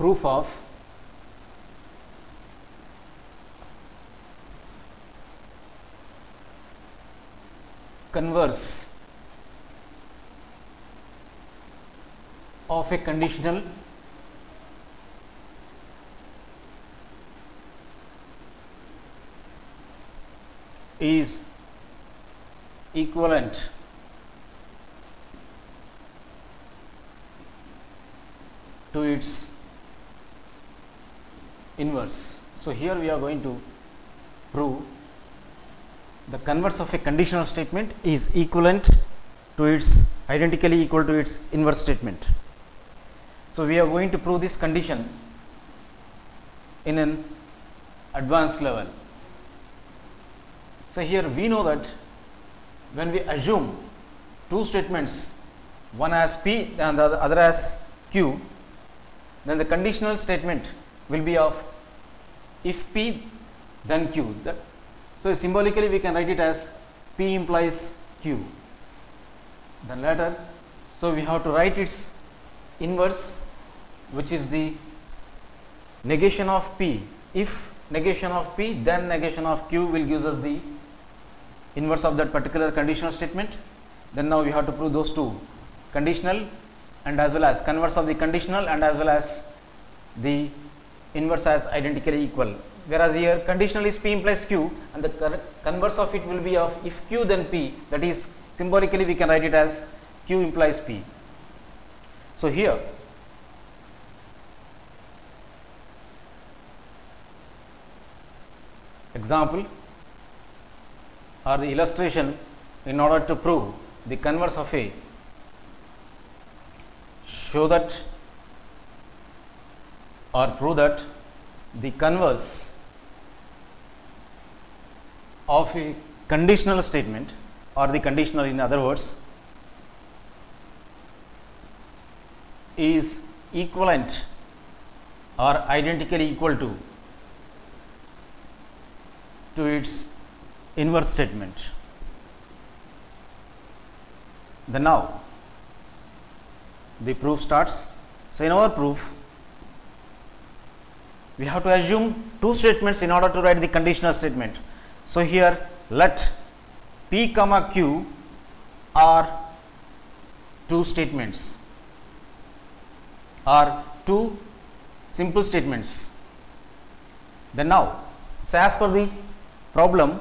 proof of converse of a conditional is equivalent to its inverse. So, here we are going to prove the converse of a conditional statement is equivalent to its identically equal to its inverse statement. So, we are going to prove this condition in an advanced level. So, here we know that when we assume two statements, one as P and the other as Q, then the conditional statement will be of if P then Q. So, symbolically we can write it as P implies Q. Then later, so we have to write its inverse, which is the negation of P. If negation of P, then negation of Q will give us the inverse of that particular conditional statement. Then now we have to prove those two, conditional and as well as converse of the conditional and as well as the inverse as identically equal. Whereas here conditional is P implies Q and the converse of it will be of if Q then P, that is symbolically we can write it as Q implies P. So, here example or the illustration in order to prove the converse of A, show that or prove that the converse of a conditional statement or the conditional, in other words, is equivalent or identically equal to its inverse statement. Then now the proof starts. So, in our proof we have to assume two statements in order to write the conditional statement. So, here let P comma Q are two statements, are two simple statements. Then now, so as per the problem,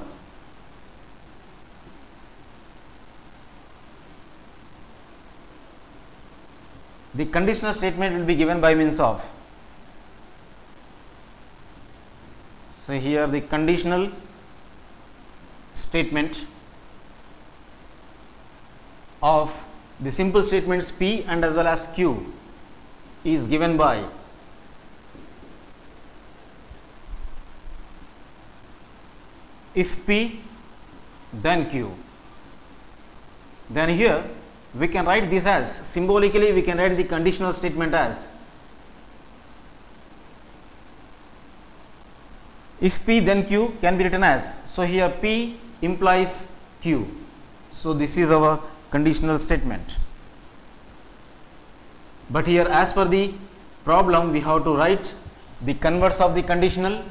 the conditional statement will be given by means of, so here the conditional statement of the simple statements P and as well as Q is given by if P then Q. Then here we can write this as, symbolically we can write the conditional statement as if P then Q can be written as, so here P implies Q. So, this is our conditional statement. But here as per the problem we have to write the converse of the conditional,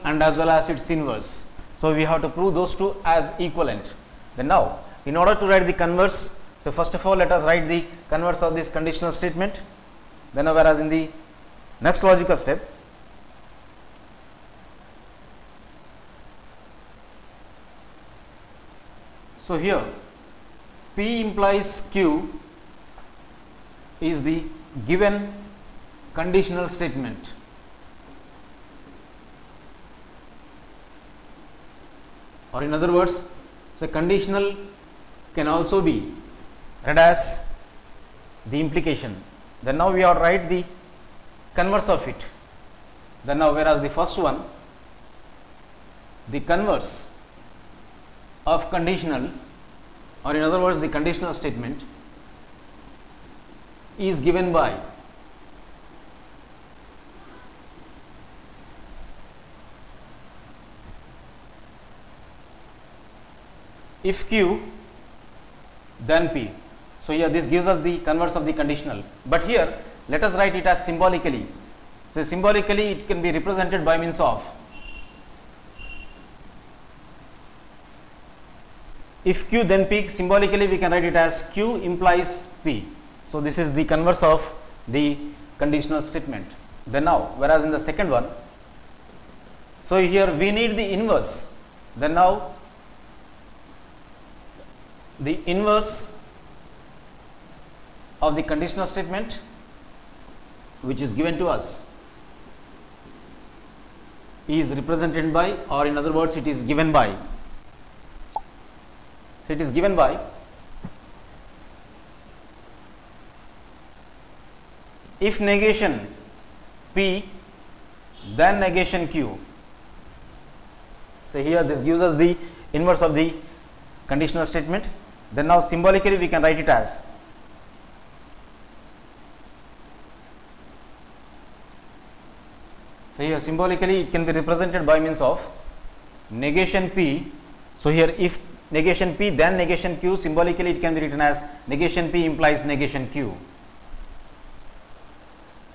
and as well as its inverse. So, we have to prove those two as equivalent. Then now, in order to write the converse, so first of all let us write the converse of this conditional statement. Then whereas in the next logical step, so here P implies Q is the given conditional statement. Or in other words, so conditional can also be read as the implication. Then now we have to write the converse of it. Then now whereas the first one, the converse of conditional, or in other words the conditional statement, is given by if Q then P. So, here this gives us the converse of the conditional, but here let us write it as symbolically. So symbolically it can be represented by means of, if Q then P, symbolically we can write it as Q implies P. So this is the converse of the conditional statement. Then now, whereas in the second one, so here we need the inverse. Then now the inverse of the conditional statement which is given to us is represented by, or in other words it is given by. So it is given by if negation P then negation Q. So here this gives us the inverse of the conditional statement. Then now symbolically we can write it as, so here symbolically it can be represented by means of negation P. So here if negation P then negation Q, symbolically it can be written as negation P implies negation Q.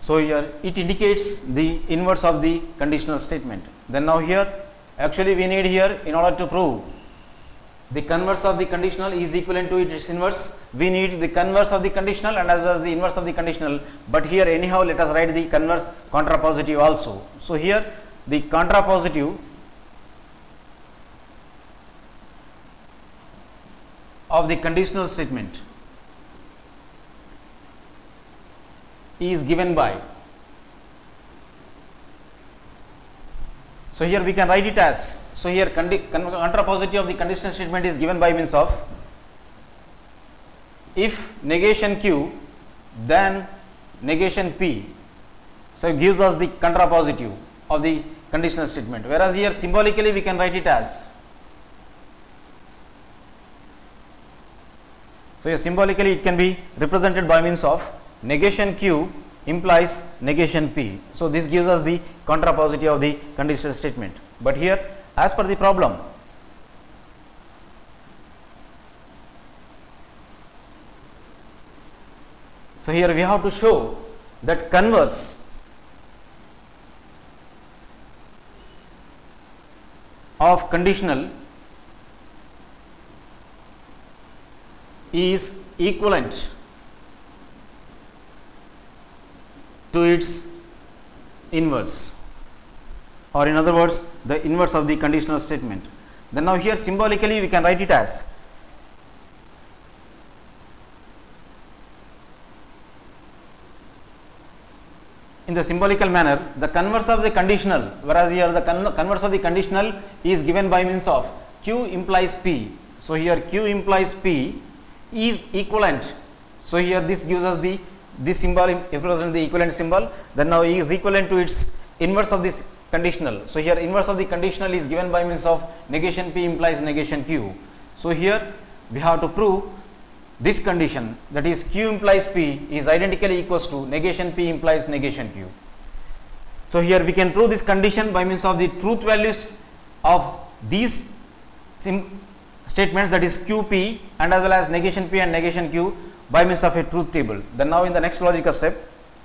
So here it indicates the inverse of the conditional statement. Then now here actually we need here, in order to prove the converse of the conditional is equivalent to its inverse, we need the converse of the conditional and as well as the inverse of the conditional, but here anyhow let us write the converse contrapositive also. So here the contrapositive of the conditional statement is given by, so here we can write it as, so here contrapositive of the conditional statement is given by means of if negation Q then negation P. So it gives us the contrapositive of the conditional statement, whereas here symbolically we can write it as, so here symbolically it can be represented by means of negation Q implies negation P. So this gives us the contrapositive of the conditional statement. But here as per the problem, so here we have to show that converse of conditional is equivalent to its inverse, or in other words the inverse of the conditional statement. Then now here symbolically we can write it as, in the symbolical manner, the converse of the conditional, whereas here the converse of the conditional is given by means of Q implies P. So here Q implies P is equivalent. So here this gives us the, this symbol represents the equivalent symbol. Then now E is equivalent to its inverse of this conditional. So here inverse of the conditional is given by means of negation P implies negation Q. So here we have to prove this condition, that is Q implies P is identically equals to negation P implies negation Q. So here we can prove this condition by means of the truth values of these statements, that is QP and as well as negation P and negation Q, by means of a truth table. Then now in the next logical step